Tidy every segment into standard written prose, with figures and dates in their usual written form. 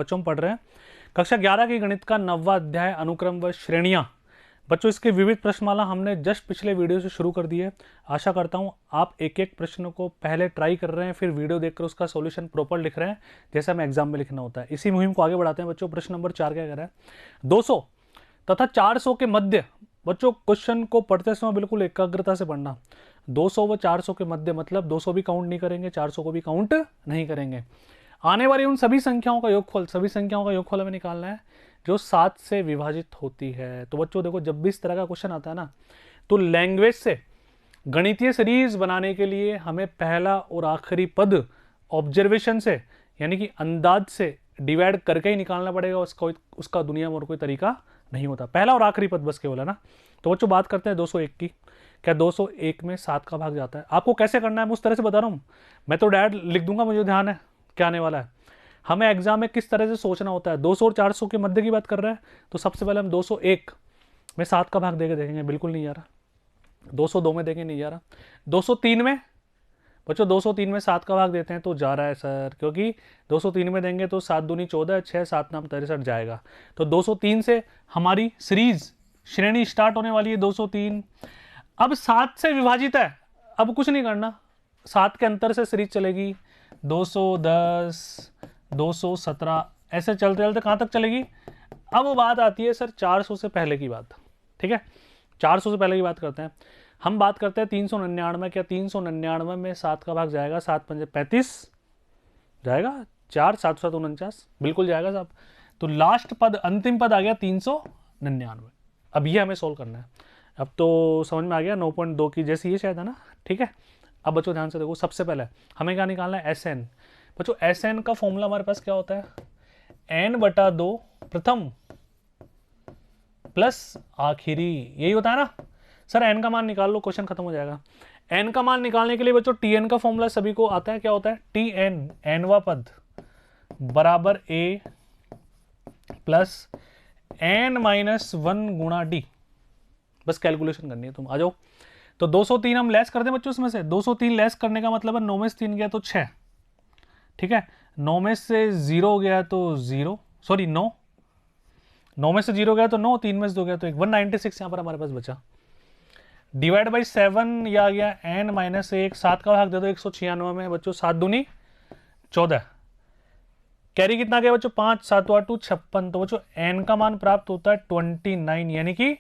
बच्चों हम पढ़ रहे हैं कक्षा 11 की गणित का 9वां अध्याय अनुक्रम व श्रेणियां। बच्चों इसके विविध प्रश्नमाला हमने जस्ट पिछले वीडियो से शुरू कर दी है। आशा करता हूं आप एक एक प्रश्न को पहले ट्राई कर रहे हैं, फिर वीडियो देखकर उसका सॉल्यूशन प्रॉपर लिख रहे हैं जैसे हमें एग्जाम में लिखना होता है। इसी मुहिम को आगे बढ़ाते हैं बच्चों। प्रश्न नंबर 4 क्या कह रहा है? 200 तथा 400 के मध्य। बच्चों क्वेश्चन को पढ़ते समय बिल्कुल एकाग्रता से पढ़ना। 200 व 400 के मध्य मतलब 200 भी काउंट नहीं करेंगे, 400 को भी काउंट नहीं करेंगे। आने वाली उन सभी संख्याओं का योगफल हमें निकालना है जो 7 से विभाजित होती है। तो बच्चों देखो, जब भी इस तरह का क्वेश्चन आता है ना, तो लैंग्वेज से गणितीय सीरीज बनाने के लिए हमें पहला और आखिरी पद ऑब्जर्वेशन से यानी कि अंदाज से डिवाइड करके ही निकालना पड़ेगा। उसका दुनिया में और कोई तरीका नहीं होता। पहला और आखिरी पद बस केवल है ना। तो बच्चों बात करते हैं 201 की। क्या 201 में 7 का भाग जाता है? आपको कैसे करना है मैं उस तरह से बता रहा हूँ। मैं तो डायरेक्ट लिख दूंगा, मुझे ध्यान है क्या आने वाला है। हमें एग्जाम में किस तरह से सोचना होता है। 200 और 400 के मध्य की बात कर रहे हैं, तो सबसे पहले हम 201 में 7 का भाग देके देखेंगे, बिल्कुल नहीं जा रहा। 202 में देखें, नहीं जा रहा। 203 में बच्चों 203 में 7 का भाग देते हैं तो जा रहा है सर, क्योंकि 203 में देंगे तो 7 दूनी 14, 6 7 नाम 63 जाएगा। तो 203 से हमारी सीरीज श्रेणी स्टार्ट होने वाली है। 203 अब 7 से विभाजित है, अब कुछ नहीं करना, 7 के अंतर से सीरीज चलेगी। 210 217 ऐसे चलते चलते कहाँ तक चलेगी। अब बात आती है सर 400 से पहले की बात। ठीक है, 400 से पहले की बात करते हैं। हम बात करते हैं 399। क्या 399 में 7 का भाग जाएगा? 7 पंजे 35 जाएगा, 4 7 7 49 बिल्कुल जाएगा साहब। तो लास्ट पद, अंतिम पद आ गया 399। अब ये हमें सोल्व करना है। अब तो समझ में आ गया 9.2 की जैसी ये शायद है ना। ठीक है, अब बच्चों ध्यान से देखो, सबसे पहले हमें क्या निकालना है? S N. बच्चों एस एन का फॉर्मूला हमारे पास क्या होता है? n/2 प्रथम प्लस आखिरी, यही होता है ना सर। n का मान निकाल लो, क्वेश्चन खत्म हो जाएगा। n का मान निकालने के लिए बच्चों tn का फॉर्मूला सभी को आता है। क्या होता है? tn nवा पद बराबर a प्लस n-1 गुणा d। बस कैलकुलेशन करनी है, तुम आ जाओ। तो 203 हम लेस कर दें बच्चों इसमें से। 203 लेस करने का मतलब है 9 में से 3 गया तो 6। ठीक है, 9 में से 0 गया तो 0, सॉरी 9 में से 0 गया तो 9, 3 में से 2 गया तो 1। 196 यहाँ पर हमारे पास बचा। डिवाइड बाई 7 या गया n-1। 7 का भाग दे दो 196 में बच्चों, 7 दूनी 14। कैरी कितना गया बच्चों? 5 7 8 56। तो बच्चों n का मान प्राप्त होता है 29, यानी कि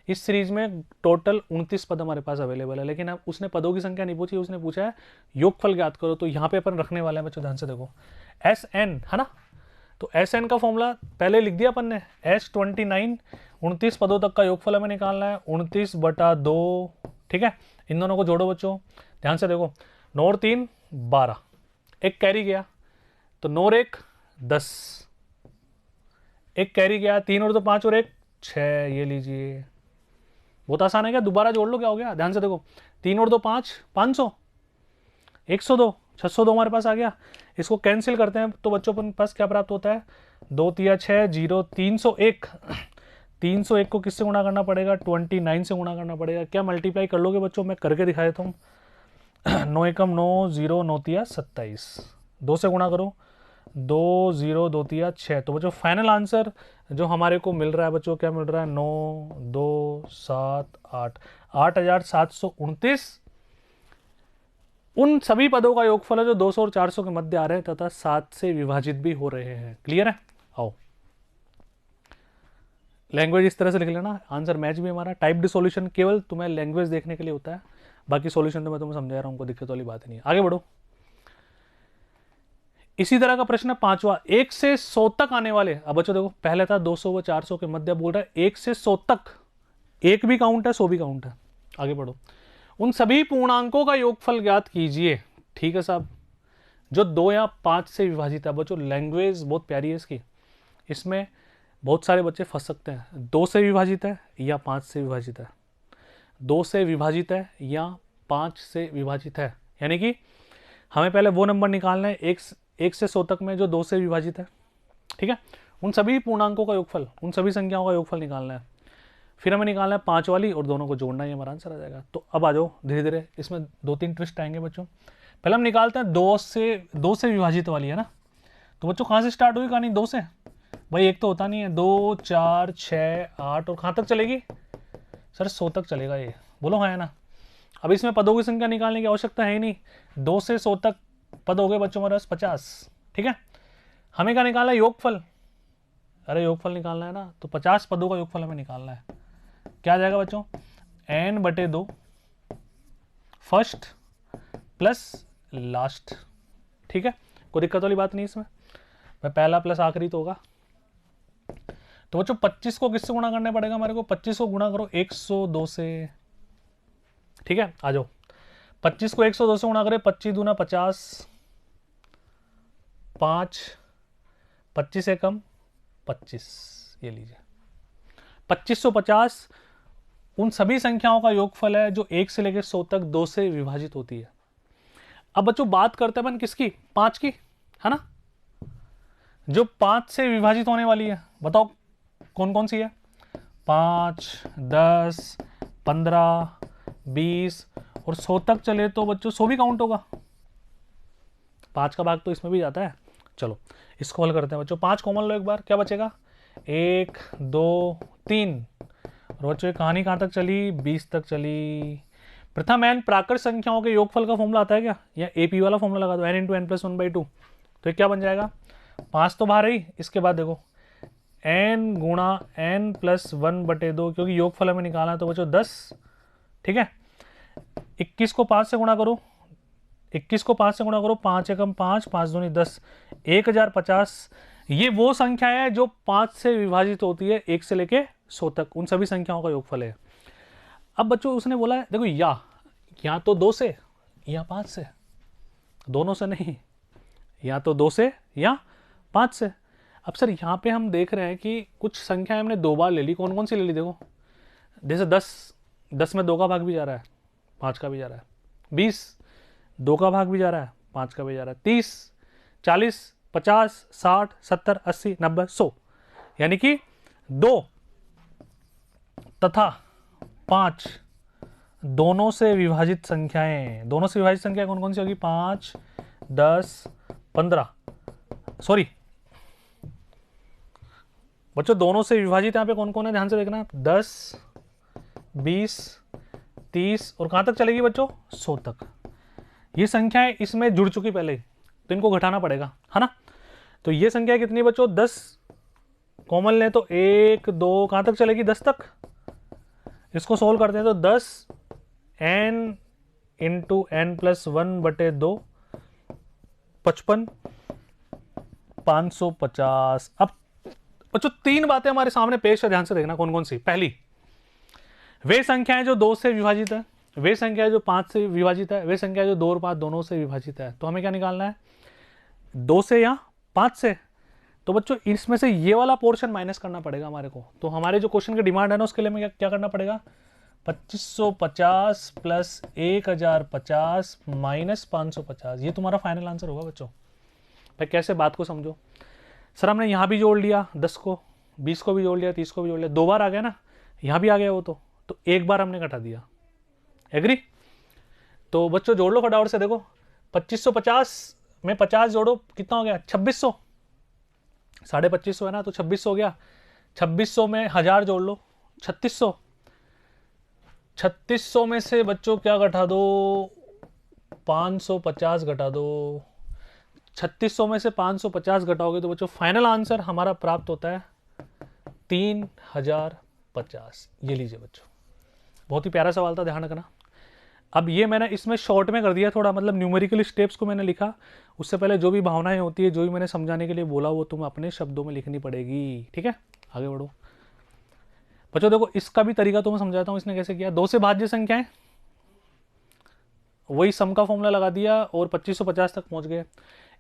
इस सीरीज में टोटल 29 पद हमारे पास अवेलेबल है। लेकिन अब उसने पदों की संख्या नहीं पूछी, उसने पूछा है योगफल ज्ञात करो। तो यहाँ पे अपन रखने वाले हैं बच्चों, ध्यान से देखो, एस एन है ना। तो एस एन का फॉर्मूला पहले लिख दिया अपन ने, S29। 29 पदों तक का योगफल हमें निकालना है, 29/2। ठीक है, इन दोनों को जोड़ो बच्चों, ध्यान से देखो। 9 और 3 12, एक कैरी गया तो 9 और 1 10, एक कैरी गया, 3 और 2 5 और 1 6। ये लीजिए, बहुत आसान है क्या? दोबारा जोड़ लो, क्या हो गया? ध्यान से देखो, 3 और 2 5, 500, 102, 602 हमारे पास आ गया। इसको कैंसिल करते हैं तो बच्चों अपन पास क्या प्राप्त होता है? 2 3 6 0 301। 301 को किससे गुणा करना पड़ेगा? 29 से गुणा करना पड़ेगा। क्या मल्टीप्लाई कर लोगे बच्चों? मैं करके दिखा देता हूँ। 9 एकम 9, 0 9 तिया 27, 2 से गुणा करो, 2 0 2 तिया 6। तो बच्चों फाइनल आंसर जो हमारे को मिल रहा है बच्चों, क्या मिल रहा है? 9 2 7 8 8729 उन सभी पदों का योगफल है जो 200 और 400 के मध्य आ रहे हैं तथा 7 से विभाजित भी हो रहे हैं। क्लियर है? आओ, लैंग्वेज इस तरह से लिख लेना, आंसर मैच भी हमारा। टाइप्ड सॉल्यूशन केवल तुम्हें लैंग्वेज देखने के लिए होता है, बाकी सॉल्यूशन तो मैं तुम्हें समझा रहा हूं, उनको दिक्कत वाली बात नहीं है। आगे बढ़ो। इसी तरह का प्रश्न 5वां, 1 से 100 तक आने वाले। अब बच्चों देखो, पहले था 200 व 400 के मध्य, बोल रहा है 1 से 100 तक। 1 भी काउंट है, 100 भी काउंट है। आगे बढ़ो। उन सभी पूर्णांकों का योगफल ज्ञात कीजिए। ठीक है साहब, जो 2 या 5 से विभाजित है। बच्चों लैंग्वेज बहुत प्यारी है इसकी, इसमें बहुत सारे बच्चे फंस सकते हैं। 2 से विभाजित है या 5 से विभाजित है, 2 से विभाजित है या 5 से विभाजित है। यानी कि हमें पहले वो नंबर निकालना है 1 से 100 तक में जो 2 से विभाजित है। ठीक है, उन सभी पूर्णांकों का योगफल, उन सभी संख्याओं का योगफल निकालना है। फिर हमें निकालना है 5 वाली और दोनों को जोड़ना ही हमारा आंसर आ जाएगा। तो अब आ जाओ, धीरे धीरे इसमें 2-3 ट्विस्ट आएंगे बच्चों। पहले हम निकालते हैं 2 से विभाजित वाली है ना। तो बच्चों कहाँ से स्टार्ट हुई कहानी? 2 से। भाई एक तो होता नहीं है, 2 4 6 8 और कहाँ तक चलेगी सर? 100 तक चलेगा ये, बोलो हाँ है ना। अब इसमें पदों की संख्या निकालने की आवश्यकता है ही नहीं, 2 से 100 तक पद हो गए बच्चों हमारे पास 50। ठीक है, हमें क्या निकालना है? योगफल। अरे योगफल निकालना है ना, तो 50 पदों का योगफल हमें निकालना है। क्या आ जाएगा बच्चों? n/2 first plus last. ठीक है, कोई दिक्कत वाली बात नहीं इसमें, मैं पहला प्लस आखिरी तो होगा। तो बच्चों 25 को किससे गुणा करना पड़ेगा हमारे को? 25 को गुणा करो 102 से। ठीक है, आ जाओ, 25 को 102 से गुणा करें, 25 दूना 50, 5, 25 से कम 25, ये लीजिए 2550 उन सभी संख्याओं का योगफल है जो 1 से लेकर 100 तक 2 से विभाजित होती है। अब बच्चों बात करते हैं अपन किसकी? 5 की, है ना, जो 5 से विभाजित होने वाली है। बताओ कौन कौन सी है? 5, 10, 15, 20 और 100 तक चले तो बच्चों 100 भी काउंट होगा। 5 का भाग तो इसमें भी जाता है। चलो इसको हल करते हैं बच्चों, 5 कॉमन लो एक बार, क्या बचेगा? 1 2 3। और बच्चों ये कहानी कहाँ तक चली? 20 तक चली। प्रथम एन प्राकृत संख्याओं के योगफल का फॉर्मूला आता है क्या? या एपी वाला फॉर्मूला लगा दो, n × n + 1/2। तो ये क्या बन जाएगा? 5 तो बाहर ही, इसके बाद देखो n × n + 1/2, क्योंकि योगफल हमें निकालना है तो बच्चों 10। ठीक है, 21 को 5 से गुणा करो, 21 को 5 से गुणा करो, 5 एकम 5, 5 दूनी 10, 1050। ये वो संख्या है जो 5 से विभाजित होती है 1 से लेके 100 तक, उन सभी संख्याओं का योगफल है। अब बच्चों उसने बोला है देखो, या तो 2 से या 5 से, दोनों से नहीं, या तो 2 से या 5 से। अब सर यहाँ पे हम देख रहे हैं कि कुछ संख्या हमने 2 बार ले ली, कौन कौन सी ले ली? देखो जैसे 10 में 2 का भाग भी जा रहा है, 5 का भी जा रहा है। 20 2 का भाग भी जा रहा है, 5 का भी जा रहा है। 30 40 50 60 70 80 90 100, यानी कि 2 तथा 5 दोनों से विभाजित संख्याएं। दोनों से विभाजित संख्या कौन कौन सी होगी? 5 10 15, सॉरी बच्चों दोनों से विभाजित यहाँ पे कौन कौन है? ध्यान से देखना, 10 20 30 और कहाँ तक चलेगी बच्चों? 100 तक। ये संख्याएं इसमें जुड़ चुकी पहले, तो इनको घटाना पड़ेगा, है ना। तो ये संख्या कितनी बच्चों? 10 कॉमन लें तो 1 2 कहाँ तक चलेगी? 10 तक। इसको सोल्व करते हैं तो 10 n × n + 1/2 55 550। अब बच्चों 3 बातें हमारे सामने पेश है, ध्यान से देखना कौन कौन सी। पहली, वे संख्याएं जो 2 से विभाजित है, वे संख्या जो 5 से विभाजित है, वे संख्या जो 2 और 5 दोनों से विभाजित है। तो हमें क्या निकालना है? 2 से या 5 से। तो बच्चों इसमें से ये वाला पोर्शन माइनस करना पड़ेगा हमारे को। तो हमारे जो क्वेश्चन की डिमांड है ना, उसके लिए हमें क्या करना पड़ेगा? 2550 + 1050 - 550। ये तुम्हारा फाइनल आंसर होगा बच्चों। भाई कैसे बात को समझो, सर हमने यहाँ भी जोड़ लिया 10 को, 20 को भी जोड़ लिया, 30 को भी जोड़ लिया, 2 बार आ गया ना, यहाँ भी आ गया वो तो एक बार हमने घटा दिया। एग्री? तो बच्चों जोड़ लो फटाफट से, देखो 2550 में 50 जोड़ो, कितना हो गया? 2600। 2550 है ना, तो 2600 हो गया। 2600 में 1000 जोड़ लो, 3600। 3600 में से बच्चों क्या घटा दो? 550 घटा दो। 3600 में से 550 घटाओगे तो बच्चों फाइनल आंसर हमारा प्राप्त होता है 3050। ये लीजिए बच्चों, बहुत ही प्यारा सवाल था, ध्यान रखना। अब ये मैंने इसमें शॉर्ट में कर दिया थोड़ा, मतलब न्यूमेरिकल स्टेप्स को मैंने लिखा, उससे पहले जो भी भावनाएं होती है, जो भी मैंने समझाने के लिए बोला, वो तुम अपने शब्दों में लिखनी पड़ेगी। ठीक है, आगे बढ़ो बच्चों। देखो इसका भी तरीका तुम्हें समझाता हूँ, इसने कैसे किया। 2 से भाज्य संख्याएं, वही सम का फॉर्मूला लगा दिया और 2550 तक पहुंच गए।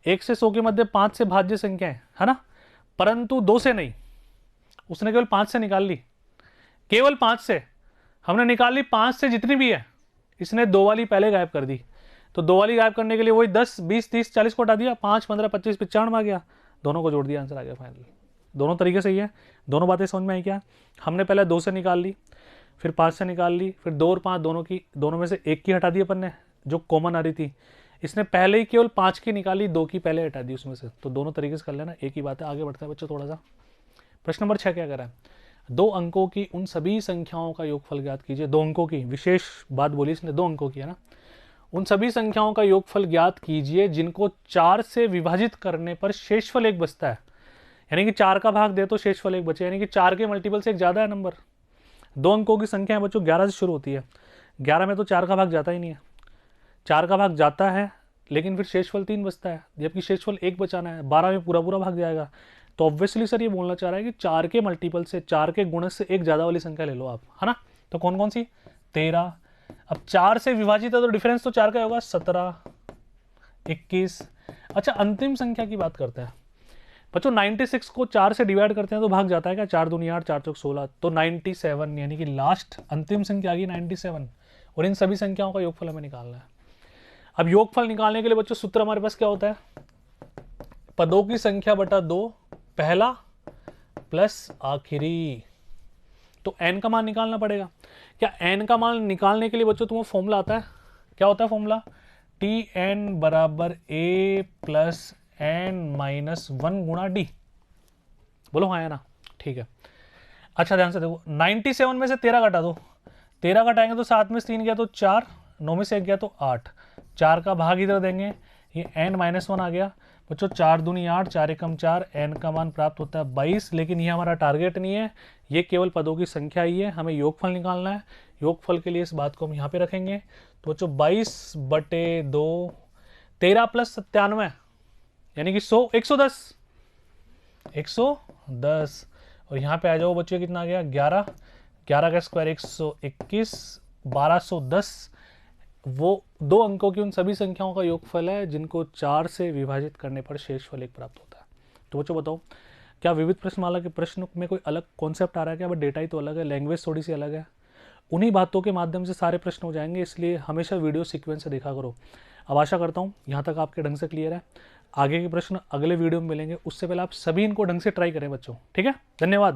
1 से 100 के मध्य 5 से भाज्य संख्याएं, है ना, परंतु 2 से नहीं, उसने केवल 5 से निकाल ली, केवल 5 से हमने निकाल ली। 5 से जितनी भी है इसने 2 वाली पहले गायब कर दी। तो 2 वाली गायब करने के लिए वही 10 20 30 40 को हटा दिया, 5 15 25 95 आ गया, दोनों को जोड़ दिया, आंसर आ गया फाइनल। दोनों तरीके से ही है, दोनों बातें समझ में आई क्या? हमने पहले 2 से निकाल ली, फिर 5 से निकाल ली, फिर 2 और 5 दोनों में से एक की हटा दी अपन ने जो कॉमन आ रही थी, इसने पहले ही केवल 5 की निकाली, 2 की पहले हटा दी उसमें से, तो दोनों तरीके से कर लेना, एक ही बात है। आगे बढ़ते हैं बच्चों थोड़ा सा। प्रश्न नंबर 6 क्या कह रहा है, 2 अंकों की उन सभी संख्याओं का योगफल ज्ञात कीजिए। 2 अंकों की, विशेष बात बोली इसने, 2 अंकों की है ना। उन सभी संख्याओं का योगफल ज्ञात कीजिए जिनको 4 से विभाजित करने पर शेषफल 1 बचता है। यानी कि 4 का भाग दे तो शेषफल 1 बचे, यानी कि 4 के मल्टीपल से 1 ज़्यादा है नंबर। 2 अंकों की संख्या है बच्चों, 11 से शुरू होती है। 11 में तो 4 का भाग जाता ही नहीं है, 4 का भाग जाता है लेकिन फिर शेषफल 3 बचता है, जबकि शेषफल 1 बचाना है। 12 में पूरा पूरा भाग जाएगा। तो ऑब्वियसली सर ये बोलना चाह रहा है कि 4 के मल्टीपल से, 4 के गुणज से 1 ज़्यादा वाली संख्या ले लो आप, है ना। तो कौन कौन सी, 13। अब 4 से विभाजित है तो डिफरेंस तो 4 का होगा, 17, 21। अच्छा, अंतिम संख्या की बात करते हैं बच्चों। 96 को 4 से डिवाइड करते हैं तो भाग जाता है क्या, 4 दूनी 8, 4 चौक 16, तो 97, यानी कि लास्ट अंतिम संख्या आ गई 97। और इन सभी संख्याओं का योगफल हमें निकालना है। अब योगफल निकालने के लिए बच्चों सूत्र हमारे पास क्या होता है, पदों की संख्या बटा 2, पहला प्लस आखिरी। तो n का मान निकालना पड़ेगा। क्या n का मान निकालने के लिए बच्चों तुम्हें फॉर्मूला आता है, क्या होता है फॉर्मूला, Tn बराबर a प्लस n-1 गुणा d। बोलो हाँ या ना, ठीक है। अच्छा ध्यान से देखो, 97 में से 13 घटा दो, 13 घटाएंगे तो 7 में से 3 गया तो 4, 9 में से 1 गया तो 8, 4 का भाग इधर देंगे, ये n-1 आ गया बच्चों। 4 दूनी 8, 4 एकम 4, n का मान प्राप्त होता है 22। लेकिन ये हमारा टारगेट नहीं है, ये केवल पदों की संख्या ही है, हमें योगफल निकालना है। योगफल के लिए इस बात को हम यहाँ पे रखेंगे। तो बच्चों 22/2, 13 प्लस 97 यानी कि 100, 110, 110। और यहाँ पे आ जाओ बच्चों, कितना आ गया, 11, 11 का स्क्वायर 121, 1210। वो 2 अंकों की उन सभी संख्याओं का योगफल है जिनको 4 से विभाजित करने पर शेषफल 1 प्राप्त होता है। तो बच्चों बताओ, क्या विविध प्रश्नमाला के प्रश्न में कोई अलग कॉन्सेप्ट आ रहा है क्या, बट डेटा ही तो अलग है, लैंग्वेज थोड़ी सी अलग है। उन्हीं बातों के माध्यम से सारे प्रश्न हो जाएंगे, इसलिए हमेशा वीडियो सीक्वेंस से देखा करो। अब आशा करता हूँ यहाँ तक आपके ढंग से क्लियर है। आगे के प्रश्न अगले वीडियो में मिलेंगे, उससे पहले आप सभी इनको ढंग से ट्राई करें बच्चों, ठीक है। धन्यवाद।